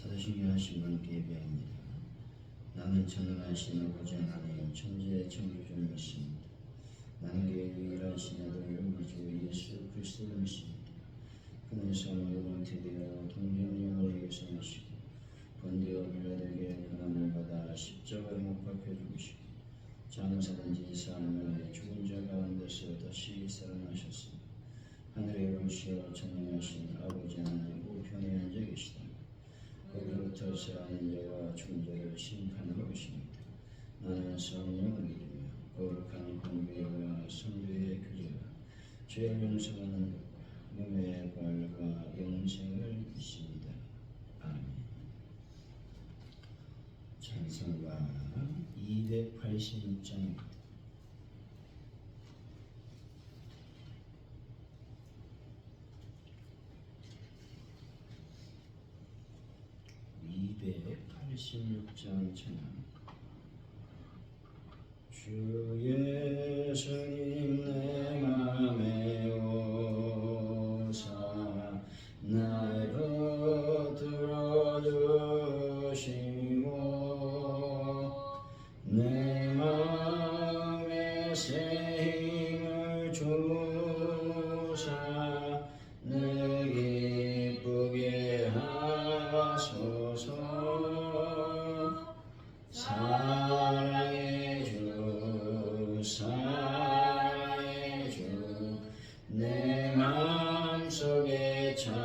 사도신경하신 분께 예배합니다. 나는 전능하신 아버지 하나님 천지의 창조주를 믿습니다. 나는 그의 유일하신 아들 우리 주 예수 그리스도를 믿습니다. 그는 성령으로 잉태되어 동정녀로 유생하시고 본디오 빌라도에게 고난을 받아 십자가에 못 박혀 죽으시고 장사된 지 사흘 죽은 자 가운데서 다시 살아나셨습니다. 하늘에 오르시어 전능하신 아버지 하나님 우편에 앉아 계시다. 거기로부터 살아난 자와 죽은 자를 심판하러 오십니다. 나는 성령을 믿으며 거룩한 공교회와 성도의 교제와 죄를 용서하는 것과 몸의 부활과 영생을 믿습니다. 아멘. 찬송가 286장입니다. 286장 찬양. 주 예수님 내 맘에 오사 나를 붙들어 주시고 내 마음에 새 힘을 주사 늘 기쁘게 하소서. 사랑의 주 사랑의 주 내 마음속에 찾아오사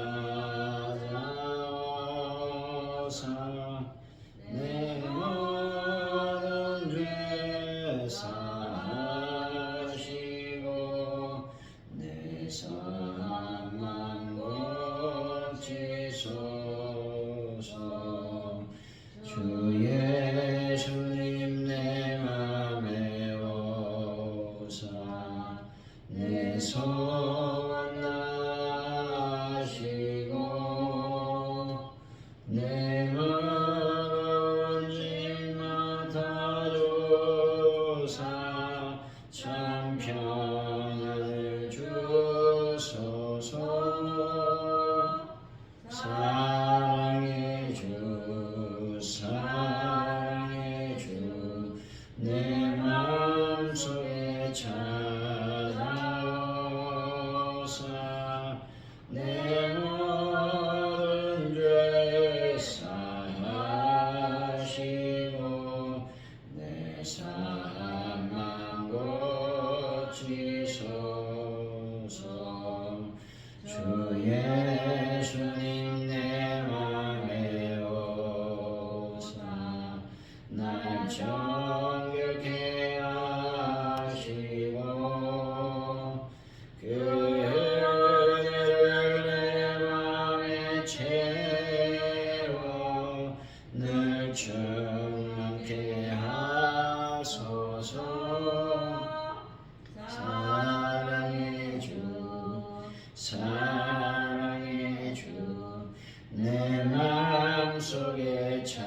내 모든 죄 사하시고 내 상만 고치소서. 주 예수님 내 맘에 오사 내 소원 나시고 내 모든 짐 맡아주사 참 평안을 주소서. 사랑의 주 사랑의 주 내 마음속에 찾아오사 내 모든 죄 사하시고 내 상만 고치소서. 주 예수님 내 맘에 오사 날 정결케 하시고 그를 내 맘에 채워 늘 충만케 하소서. 사랑의 주 사랑의 주 내 마음속에 찾아오사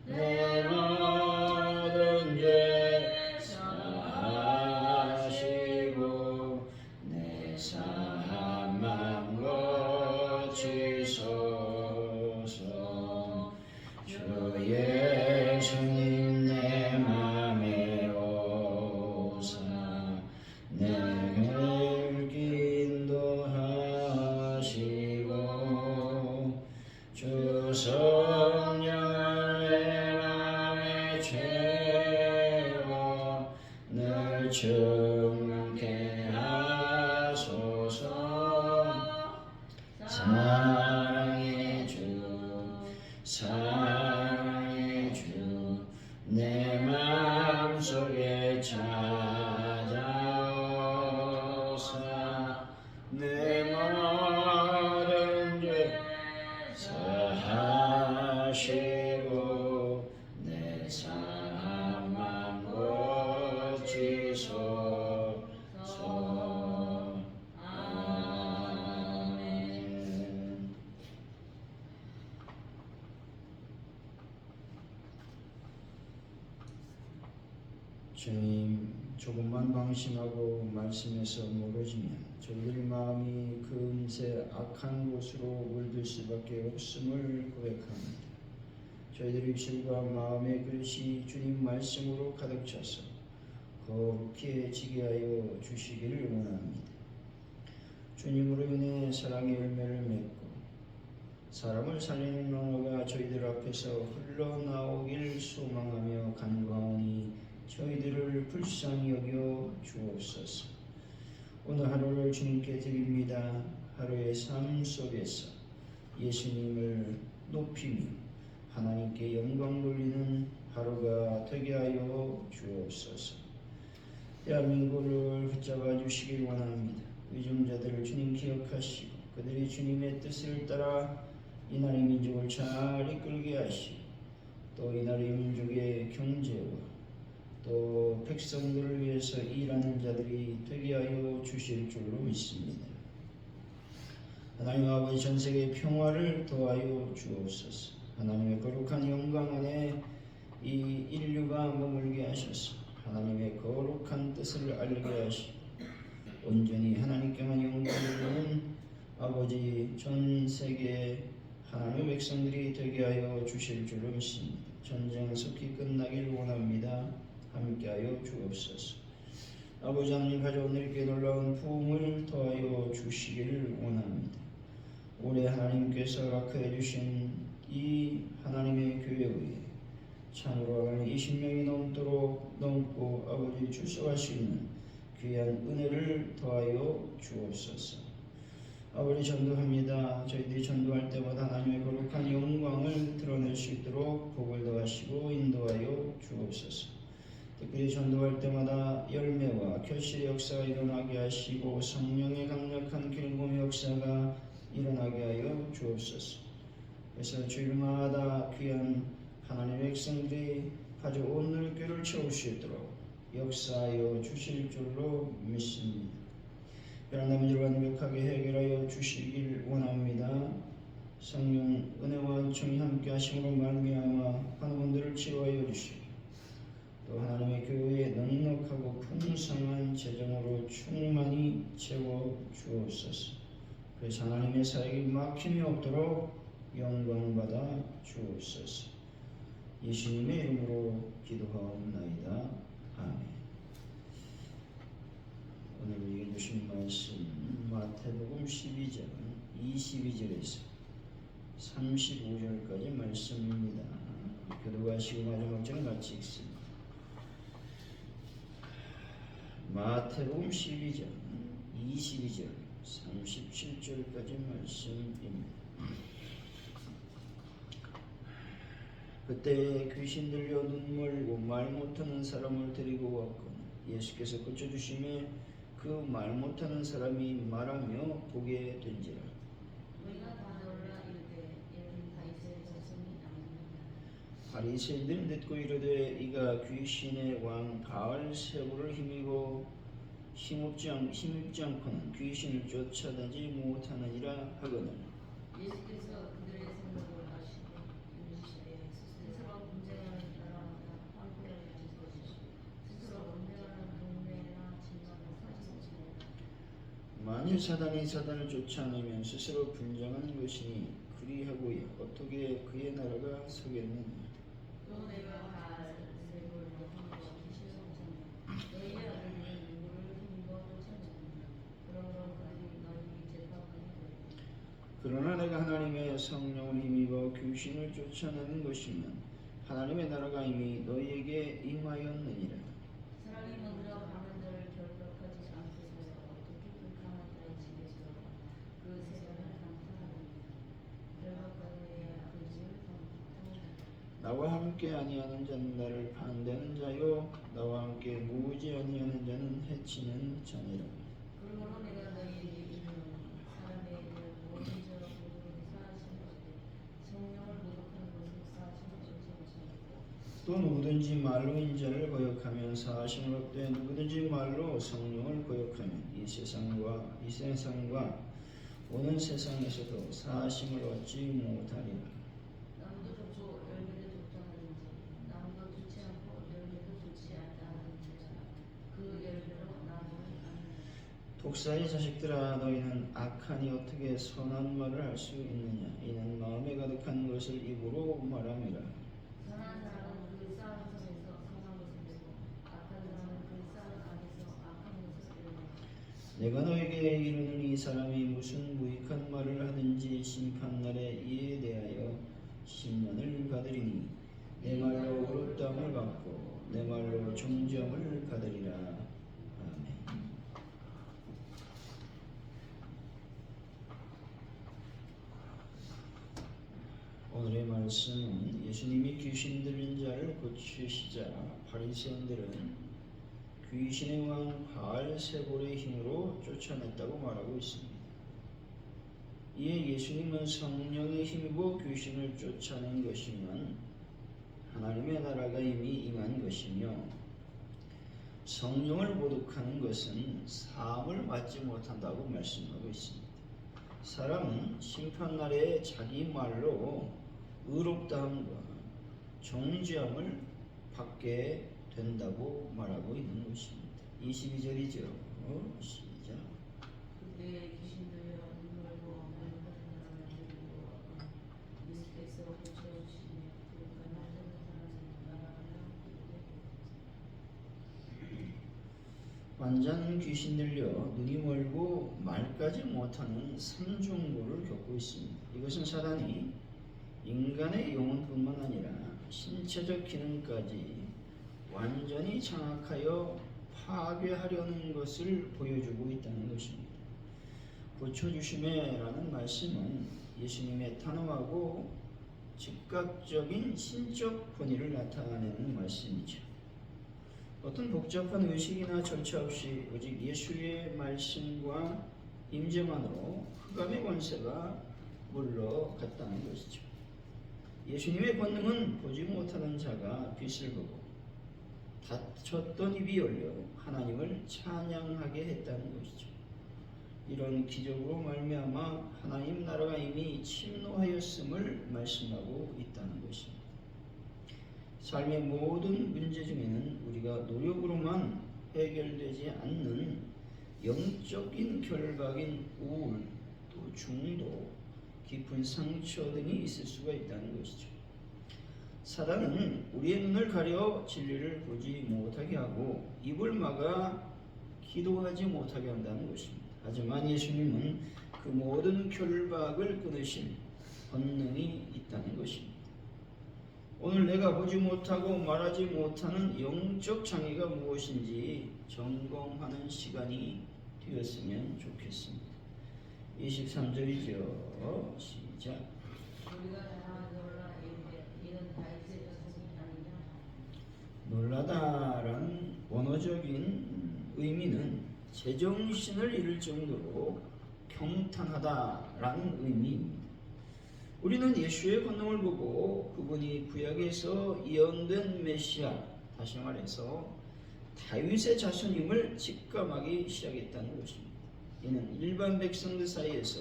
내 모든 죄 사하시고 내 상만 고치소서. 주 예수님 내 맘에 오사 내를 인도하시고 주 성령을 내 맘에 채워 늘 충만케 하소서. 사랑의 주 사랑의 주 내 마음속에 찾아오사 내 모든 죄 사하시고 내 상만 고치소서. 아멘. 주님 조금만 방심하고 말씀에서 멀어지면 저희들 마음이 금세 악한 곳으로 물들 수밖에 없음을 고백합니다. 저희들 입술과 마음의 그릇이 주님 말씀으로 가득 차서 거룩해지게 하여 주시기를 원합니다. 주님으로 인해 사랑의 열매를 맺고 사람을 살리는 언어가 저희들 앞에서 흘러나오길 소망하며 간구하오니 저희들을 불쌍히 여겨 주옵소서. 오늘 하루를 주님께 드립니다. 하루의 삶 속에서 예수님을 높이며 하나님께 영광 돌리는 하루가 되게 하여 주옵소서. 대한민국을 붙잡아 주시길 원합니다. 위중자들을 주님 기억하시고 그들이 주님의 뜻을 따라 이 나라의 민족을 잘 이끌게 하시고 또 이 나라의 민족의 경제와 또 백성들을 위해서 일하는 자들이 되게 하여 주실 줄로 믿습니다. 하나님 아버지 전세계의 평화를 더하여 주옵소서. 하나님의 거룩한 영광 안에 이 인류가 머물게 하셔서 하나님의 거룩한 뜻을 알게 하시고 온전히 하나님께만 영광을 돌리는 아버지 전 세계 하나님의 백성들이 되게 하여 주실 줄로 믿습니다. 전쟁은 속히 끝나길 원합니다. 함께하여 주옵소서. 아버지 하나님 가져온 이렇게 놀라운 부흥을 더하여 주시기를 원합니다. 올해 하나님께서 허락해 주신 이 하나님의 교회의 참으로 하나님 20명이 넘고 아버지 출석할 수 있는 귀한 은혜를 더하여 주옵소서. 아버지 전도합니다. 저희들이 전도할 때마다 하나님의 거룩한 영광을 드러낼 수 있도록 복을 더하시고 인도하여 주옵소서. 특별히 전도할 때마다 열매와 결실의 역사가 일어나게 하시고 성령의 강력한 길곰의 역사가 일어나게 하여 주옵소서. 그래서 주일마다 귀한 하나님의 백성들이 가져온 물교를 채울 수 있도록 역사하여 주실 줄로 믿습니다. 그러나 문제를 완벽하게 해결하여 주시길 원합니다. 성령 은혜와 은총이 함께 하심으로 말미암아 환원들을 치유하여 주시고 또 하나님의 교회에 넉넉하고 풍성한 재정으로 충만히 채워 주옵소서. 그래서 하나님의 사역이 막힘이 없도록 영광받아 주옵소서. 예수님의 이름으로 기도하옵나이다. 아멘. 오늘 우리에게 주신 말씀 마태복음 12장 22절에서 35절까지 말씀입니다. 교도하시고 마지막 절을 같이 읽습니다. 마태복음 12장 22절 37절까지 말씀입니다. 그때 귀신 들려 눈멀고 말 못하는 사람을 데리고 왔거늘 예수께서 고쳐주시매 그 말 못하는 사람이 말하며 보게 된지라. 우리가 다 놀라 이르되 이는 다윗의 자손이 아니니라. 바리새인들은 듣고 이르되 이가 귀신의 왕 바알세불을 힘입고 힘입지 않고는 귀신을 쫓아내지 못하느니라 하거늘 예수께서 그들의 생각을 아시고 이르시되 스스로 분쟁하는 나라마다 황폐하게 짓것이시고 스스로 분쟁하는 동네나 집마다 사지치리라. 만일 사단이 사단을 쫓아내면 스스로 분쟁하는 것이니 그리하고야 어떻게 그의 나라가 서겠느냐. 또 내가 바알세불로 함과 귀신 성전에 너희 아들이 누구를 힘입어 쫓아내느냐. 그러므로 그들이 너희 재판하니 되리라. 그러나 내가 하나님의 성령을 힘입어 귀신을 쫓아내는 것이면 하나님의 나라가 이미 너희에게 임하였느니라. 사람이 먼저 강한 자를 결박하지 않고서 어떻게 그 강한 자의 집에서 그 세상을 강탈하느냐. 결박하느냐 그 집을 강탈하느냐. 나와 함께 아니하는 자는 나를 반대하는 자요 나와 함께 모으지 아니하는 자는 해치는 자니라. 그러므로 내가 너희에게 이르노니 사람에 대한 모든 죄와 모든 사하신 것에 성령을 모독하는 것은 사하심을 얻지 못하겠고 또 누구든지 말로 인자를 거역하면 사하심을 얻되 누구든지 말로 성령을 거역하면 이 세상과 오는 세상에서도 사하심을 얻지 못하리라. 나무도 좋고 열매도 좋다 하는지 나무도 좋지 않고 열매도 좋지 않다 하는지라 그 독사의 자식들아, 너희는 악하니 어떻게 선한 말을 할 수 있느냐? 이는 마음에 가득한 것을 입으로 말함이라. 선한 사람은 그 쌓은 것에서 선한 것을 내고 악한 사람은 그 쌓은 안에서 악한 것을 내고. 내가 너에게 이르는 이 사람이 무슨 무익한 말을 하든지 심판날에 이에 대하여 심판을 받으리니 내 말로 의롭다함을 받고 내 말로 정죄함을 받으리라. 아멘. 오늘의 말씀은 예수님이 귀신 들린 자를 고치시자 바리새인들은 귀신의 왕 바알세볼의 힘으로 쫓아냈다고 말하고 있습니다. 이에 예수님은 성령의 힘이고 귀신을 쫓아낸 것이면 하나님의 나라가 이미 임한 것이며 성령을 모독하는 것은 사함을 받지 못한다고 말씀하고 있습니다. 사람은 심판날에 자기 말로 의롭다함과 정죄함을 받게 된다고 말하고 있는 것입니다. 22절이죠. 시작. 그때 귀신들여 눈 멀고 많이 가진 사람을 데리고 와서 예수께서 고쳐주시며 그러니까 말씀을 사랑하는 완전 귀신 들려 눈이 멀고 말까지 못하는 삼중고를 겪고 있습니다. 이것은 사단이 인간의 영혼뿐만 아니라 신체적 기능까지 완전히 장악하여 파괴하려는 것을 보여주고 있다는 것입니다. 고쳐주심에라는 말씀은 예수님의 단호하고 즉각적인 신적 권위를 나타내는 말씀이죠. 어떤 복잡한 의식이나 절차 없이 오직 예수의 말씀과 임재만으로 흑암의 권세가 물러갔다는 것이죠. 예수님의 권능은 보지 못하는 자가 빛을 보고 닫혔던 입이 열려 하나님을 찬양하게 했다는 것이죠. 이런 기적으로 말미암아 하나님 나라가 이미 침노하였음을 말씀하고 있다는 것입니다. 삶의 모든 문제 중에는 우리가 노력으로만 해결되지 않는 영적인 결박인 우울, 또 중독, 깊은 상처 등이 있을 수가 있다는 것이죠. 사단은 우리의 눈을 가려 진리를 보지 못하게 하고 입을 막아 기도하지 못하게 한다는 것입니다. 하지만 예수님은 그 모든 결박을 끊으신 권능이 있다는 것입니다. 오늘 내가 보지 못하고 말하지 못하는 영적 장애가 무엇인지 점검하는 시간이 되었으면 좋겠습니다. 23절이죠. 시작. 우리가 다 놀라 이는 다윗의 자손이 아니냐. 놀라다라는 원어적인 의미는 제정신을 잃을 정도로 평탄하다라는 의미입니다. 우리는 예수의 권능을 보고 그분이 구약에서 예언된 메시아, 다시 말해서 다윗의 자손임을 직감하기 시작했다는 것입니다. 이는 일반 백성들 사이에서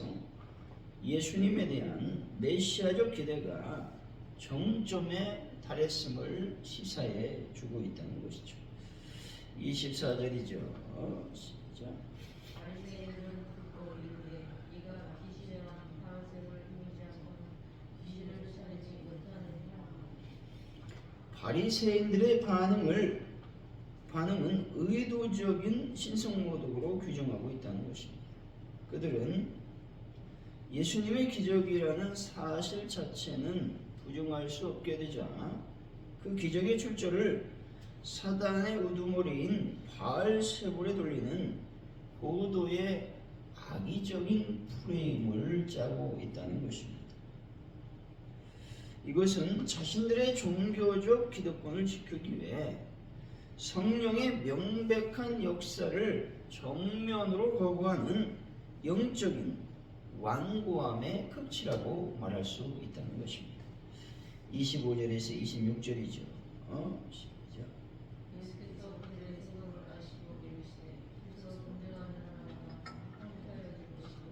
예수님에 대한 메시아적 기대가 정점에 달했음을 시사해 주고 있다는 것이죠. 24절이죠. 시작. 바리새인들은 듣고 이르되 이가 귀신의 왕 바알세볼을 힘이지 않고는 귀신을 쫓아내지 못하느냐. 바리새인들의 반응은 의도적인 신성모독으로 규정하고 있다는 것입니다. 그들은 예수님의 기적이라는 사실 자체는 부정할 수 없게 되자 그 기적의 출처를 사단의 우두머리인 바알세볼에 돌리는 고도의 악의적인 프레임을 짜고 있다는 것입니다. 이것은 자신들의 종교적 기득권을 지키기 위해 성령의 명백한 역사를 정면으로 거부하는 영적인 완고함의 극치라고 말할 수 있다는 것입니다. 25절에서 26절이죠. 시작. 예수께서 그들의 생각을 아시고 이르시되 스스로 분쟁하는 하나가 형태하여질 것이고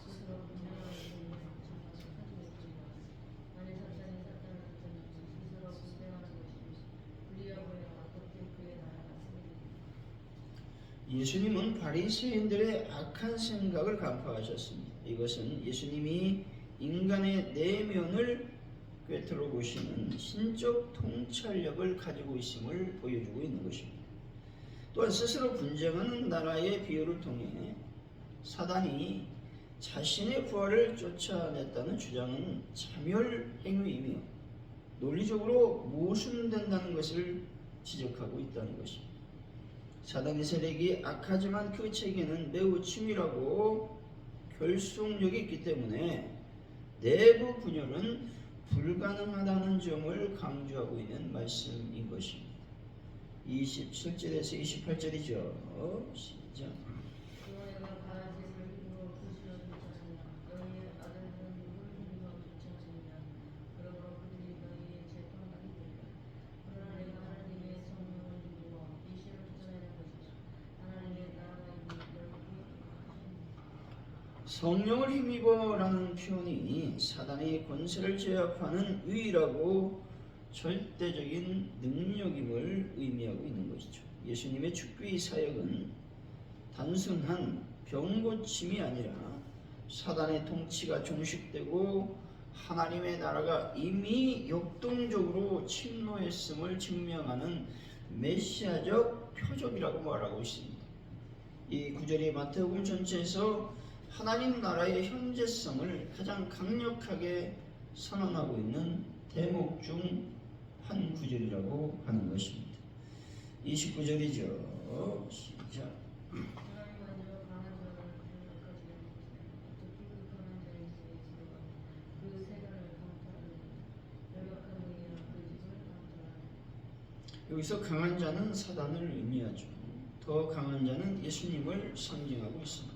스스로 분쟁하는 자는 정말 하지겠지만 만일 사탄이 사탄을 쫓아내지 스스로 분쟁하는 것이니 불리하고야 어떻게 그의 나라가 세우리까. 예수님은 바리새인들의 악한 생각을 간파하셨습니다. 이것은 예수님이 인간의 내면을 꿰뚫어 보시는 신적 통찰력을 가지고 있음을 보여주고 있는 것입니다. 또한 스스로 분쟁하는 나라의 비유를 통해 사단이 자신의 부활을 쫓아냈다는 주장은 차멸 행위이며 논리적으로 모순된다는 것을 지적하고 있다는 것입니다. 사단의 세력이 악하지만 그 체계는 매우 치밀하고 결속력이 있기 때문에 내부 분열은 불가능하다는 점을 강조하고 있는 말씀인 것입니다. 27절에서 28절이죠. 시작. 성령을 힘입어라는 표현이 사단의 권세를 제압하는 유일하고 절대적인 능력임을 의미하고 있는 것이죠. 예수님의 죽귀 사역은 단순한 병고침이 아니라 사단의 통치가 종식되고 하나님의 나라가 이미 역동적으로 침노했음을 증명하는 메시아적 표적이라고 말하고 있습니다. 이 구절이 마태복음 전체에서 하나님 나라의 현재성을 가장 강력하게 선언하고 있는 대목 중 한 구절이라고 하는 것입니다. 29절이죠. 시작. 여기서 강한 자는 사단을 의미하죠. 더 강한 자는 예수님을 상징하고 있습니다.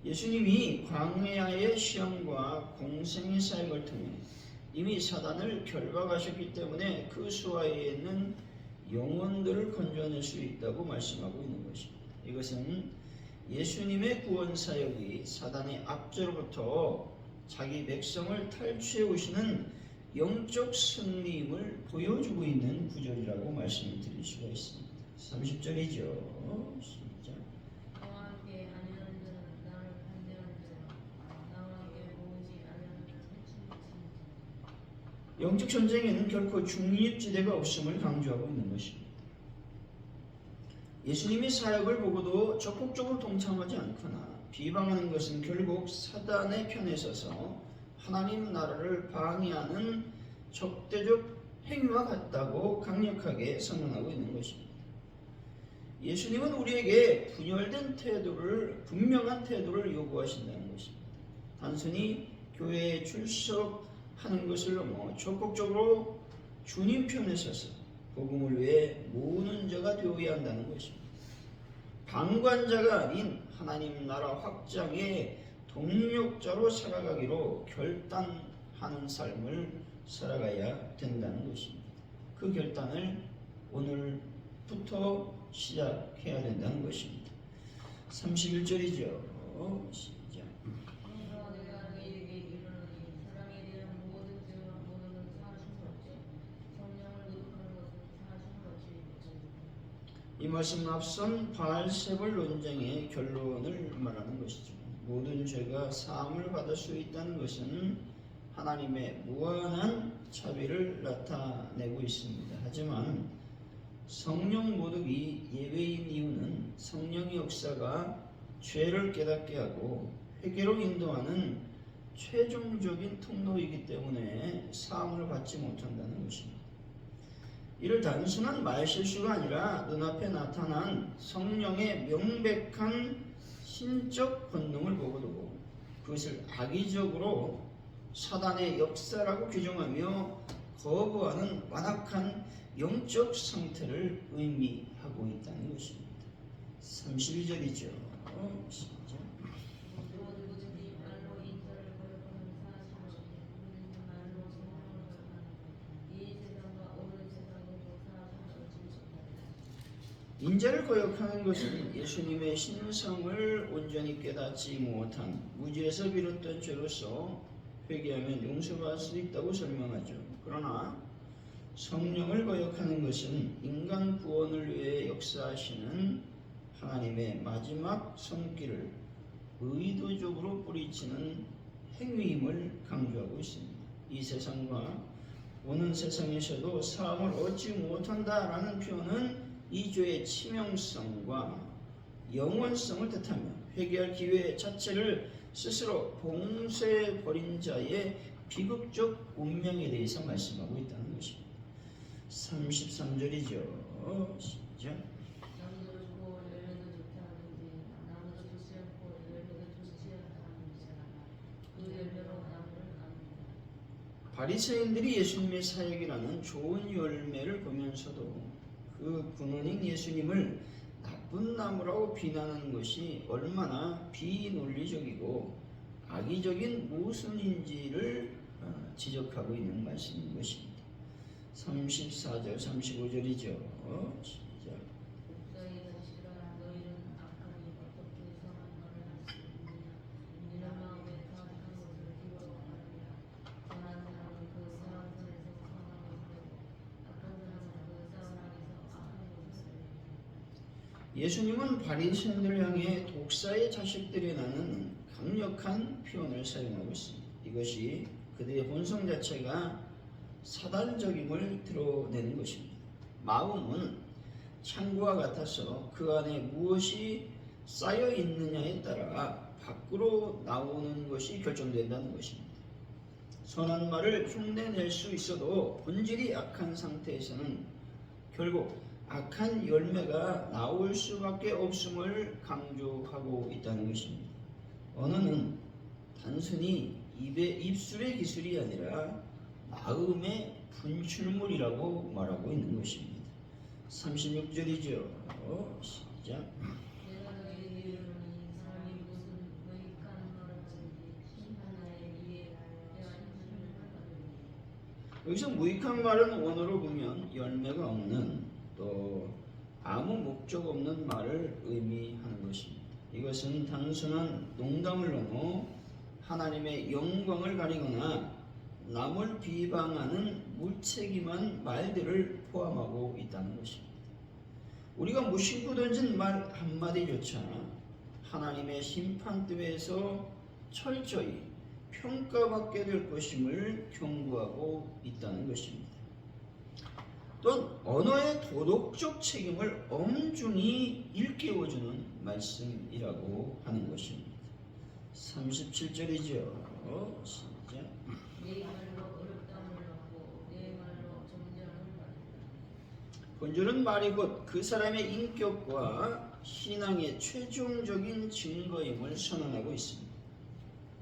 예수님이 광야의 시험과 공생의 사역을 통해 이미 사단을 결박하셨기 때문에 그 수하에 있는 영혼들을 건져낼 수 있다고 말씀하고 있는 것입니다. 이것은 예수님의 구원 사역이 사단의 압제로부터 자기 백성을 탈취해 오시는 영적 승리임을 보여주고 있는 구절이라고 말씀을 드릴 수가 있습니다. 30절이죠. 시작. 영적 전쟁에는 결코 중립지대가 없음을 강조하고 있는 것입니다. 예수님의 사역을 보고도 적극적으로 동참하지 않거나 비방하는 것은 결국 사단의 편에 서서 하나님 나라를 방해하는 적대적 행위와 같다고 강력하게 선언하고 있는 것입니다. 예수님은 우리에게 분열된 태도를, 분명한 태도를 요구하신다는 것입니다. 단순히 교회에 출석하는 것을 넘어 적극적으로 주님 편에 서서 복음을 위해 모으는 자가 되어야 한다는 것입니다. 방관자가 아닌 하나님 나라 확장의 동력자로 살아가기로 결단하는 삶을 살아가야 된다는 것입니다. 그 결단을 오늘부터 시작해야 된다는 것입니다. 31절이죠. 시작. 이 말씀은 앞선 바알세불 논쟁의 결론을 말하는 것이죠. 모든 죄가 사함을 받을 수 있다는 것은 하나님의 무한한 자비를 나타내고 있습니다. 하지만 성령 모독이 예외인 이유는 성령의 역사가 죄를 깨닫게 하고 회개로 인도하는 최종적인 통로이기 때문에 사함을 받지 못한다는 것입니다. 이를 단순한 말실수가 아니라 눈앞에 나타난 성령의 명백한 신적 권능을 보고도 그것을 악의적으로 사단의 역사라고 규정하며 거부하는 완악한 영적 상태를 의미하고 있다는 것입니다. 32절이죠. 시작. 인자를 거역하는 것은 예수님의 신성을 온전히 깨닫지 못한 무지에서 비롯된 죄로서 회개하면 용서받을 수 있다고 설명하죠. 그러나 성령을 거역하는 것은 인간 구원을 위해 역사하시는 하나님의 마지막 손길을 의도적으로 뿌리치는 행위임을 강조하고 있습니다. 이 세상과 오는 세상에서도 사함을 얻지 못한다라는 표현은 이 죄의 치명성과 영원성을 뜻하며 회개할 기회 자체를 스스로 봉쇄해버린 자의 비극적 운명에 대해서 말씀하고 있다는 것입니다. 33절이죠. 시작. 나무도 좋고 열매도 좋다 하는데 나무도 좋지 않고 열매도 좋지 않다 하는 자라 그 열매로 나무를 아느니라. 바리새인들이 예수님의 사역이라는 좋은 열매를 보면서도 그 군원인 예수님을 나쁜 나무라고 비난하는 것이 얼마나 비논리적이고 악의적인 모순인지를 지적하고 있는 말씀인 것입니다. 34절 35절이죠. 시작. 너희 자식들아 너희는 악하니 어떻게 선한 말을 할 수 있느냐 이는 마음에 선한 것을 기뻐하느니라. 선한 사람은 그 선한 선에서 선한 것을 악한 사람은 그 선한 안에서 악한 것을. 예수님은 바리새인들을 향해 독사의 자식들이라는 강력한 표현을 사용하고 있습니다. 이것이 그들의 본성 자체가 사단적임을 드러내는 것입니다. 마음은 창고와 같아서 그 안에 무엇이 쌓여 있느냐에 따라 밖으로 나오는 것이 결정된다는 것입니다. 선한 말을 흉내낼 수 있어도 본질이 악한 상태에서는 결국 악한 열매가 나올 수밖에 없음을 강조하고 있다는 것입니다. 언어는 단순히 입술의 기술이 아니라 마음의 분출물이라고 말하고 있는 것입니다. 36절이죠. 시작. 내가 너희에게 이르노니 사람이 무슨 무익한 말을 하든지 심판하에 이에 대한 힘을 받으니. 여기서 무익한 말은 원어로 보면 열매가 없는 또 아무 목적 없는 말을 의미하는 것입니다. 이것은 단순한 농담을 넘어 하나님의 영광을 가리거나 남을 비방하는 무책임한 말들을 포함하고 있다는 것입니다. 우리가 무심코 던진 말 한마디조차 하나님의 심판대에서 철저히 평가받게 될 것임을 경고하고 있다는 것입니다. 또한 언어의 도덕적 책임을 엄중히 일깨워주는 말씀이라고 하는 것입니다. 37절이죠. 시작. 내 말로 어렵다함을 얻고 내 말로 정죄함을 받으라. 본주는 말이 곧 그 사람의 인격과 신앙의 최종적인 증거임을 선언하고 있습니다.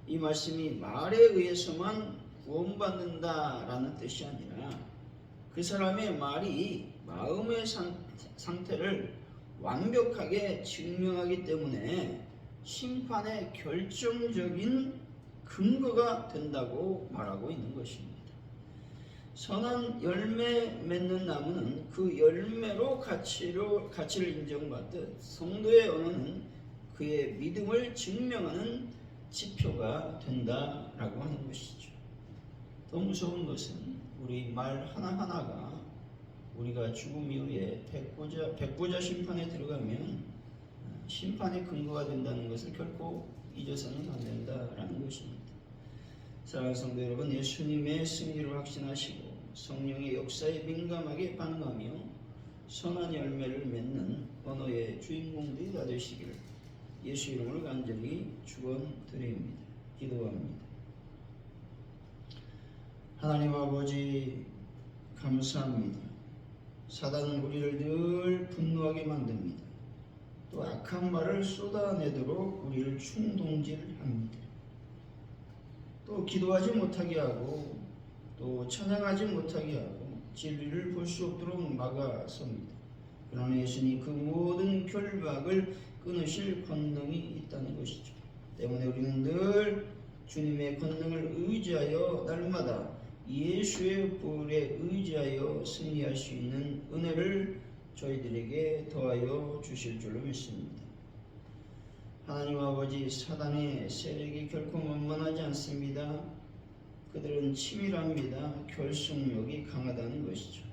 이 말씀이 말에 의해서만 구원받는다라는 뜻이 아니라 그 사람의 말이 마음의 상태를 완벽하게 증명하기 때문에 심판의 결정적인 근거가 된다고 말하고 있는 것입니다. 선한 열매 맺는 나무는 그 열매로 가치를 인정받듯 성도의 언어는 그의 믿음을 증명하는 지표가 된다라고 하는 것이죠. 더 무서운 것은 우리 말 하나하나가 우리가 죽음 이후에 백보자 심판에 들어가면 심판의 근거가 된다는 것을 결코 잊어서는 안 된다라는 것입니다. 사랑하는 성도 여러분, 예수님의 승리를 확신하시고 성령의 역사에 민감하게 반응하며 선한 열매를 맺는 언어의 주인공들이 다 되시기를 예수 이름으로 간절히 축원드립니다. 기도합니다. 하나님 아버지 감사합니다. 사단은 우리를 늘 분노하게 만듭니다. 또 악한 말을 쏟아내도록 우리를 충동질합니다. 또 기도하지 못하게 하고 또 찬양하지 못하게 하고 진리를 볼 수 없도록 막아섭니다. 그러나 예수님 그 모든 결박을 끊으실 권능이 있다는 것이죠. 때문에 우리는 늘 주님의 권능을 의지하여 날마다 예수의 보혈에 의지하여 승리할 수 있는 은혜를 저희들에게 더하여 주실 줄로 믿습니다. 하나님 아버지, 사단의 세력이 결코 만만하지 않습니다. 그들은 치밀합니다. 결속력이 강하다는 것이죠.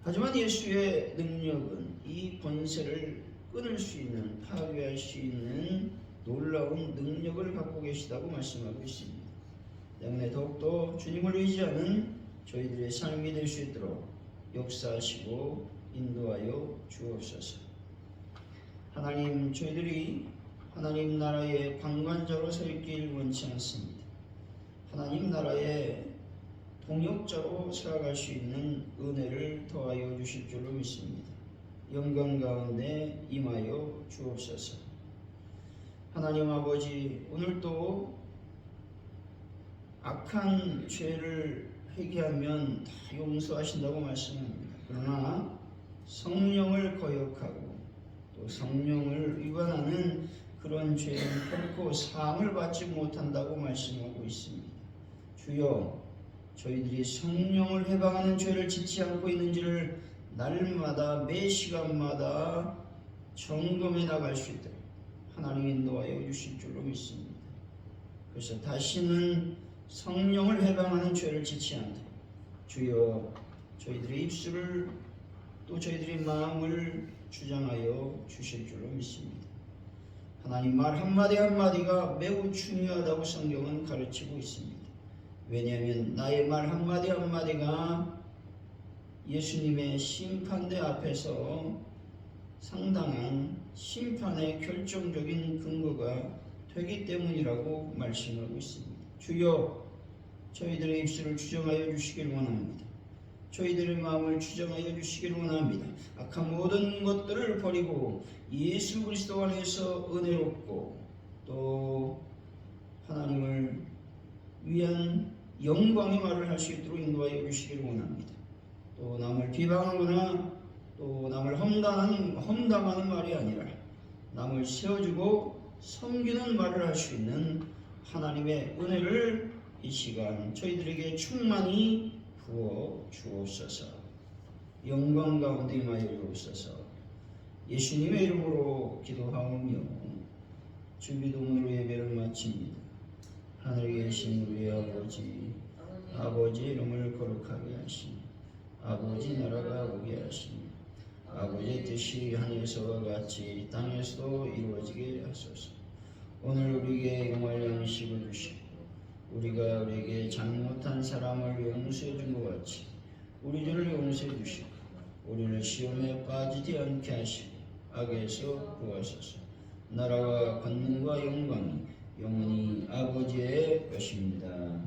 하지만 예수의 능력은 이 권세를 끊을 수 있는, 파괴할 수 있는 놀라운 능력을 갖고 계시다고 말씀하고 있습니다. 때문에 더욱더 주님을 의지하는 저희들의 삶이 될 수 있도록 역사하시고 인도하여 주옵소서. 하나님, 저희들이 하나님 나라의 방관자로 서 있길 원치 않습니다. 하나님 나라의 동역자로 살아갈 수 있는 은혜를 더하여 주실 줄로 믿습니다. 영광 가운데 임하여 주옵소서. 하나님 아버지, 오늘도 악한 죄를 회개하면 다 용서하신다고 말씀합니다. 그러나 성령을 거역하고 또 성령을 위반하는 그런 죄는 결코 사함을 받지 못한다고 말씀하고 있습니다. 주여, 저희들이 성령을 해방하는 죄를 짓지 않고 있는지를 날마다 매 시간마다 점검해 나갈 수 있도록 하나님 인도하여 주실 줄로 믿습니다. 그래서 다시는 성령을 해방하는 죄를 짓지 않도록 주여, 저희들의 입술을 또 저희들의 마음을 주장하여 주실 줄로 믿습니다. 하나님 말 한마디 한마디가 매우 중요하다고 성경은 가르치고 있습니다. 왜냐하면 나의 말 한마디 한마디가 예수님의 심판대 앞에서 상당한 심판의 결정적인 근거가 되기 때문이라고 말씀하고 있습니다. 주여, 저희들의 입술을 주정하여 주시길 원합니다. 저희들의 마음을 주정하여 주시길 원합니다. 악한 모든 것들을 버리고 예수 그리스도 안에서 은혜롭고 또 하나님을 위한 영광의 말을 할 수 있도록 인도하여 주시길 원합니다. 또 남을 비방하거나 또 남을 험담하는 말이 아니라 남을 세워주고 섬기는 말을 할 수 있는 하나님의 은혜를 이 시간 저희들에게 충만히 부어 주옵소서. 영광 가운데 임하여 주옵소서. 예수님의 이름으로 기도하오며 주기도문으로 예배를 마칩니다. 하늘에 계신 우리 아버지 이름을 거룩하게 하시니 아버지 나라가 오게 하시니 아버지의 뜻이 하늘에서와 같이 땅에서도 이루어지게 하소서. 오늘 우리에게 일용할 양식을 주시고 우리가 우리에게 잘못한 사람을 용서해 준 것 같이 우리 죄를 용서해 주시고 우리를 시험에 빠지지 않게 하시고 악에서 구하소서. 나라와 권능과 영광이 영원히 아버지의 것입니다.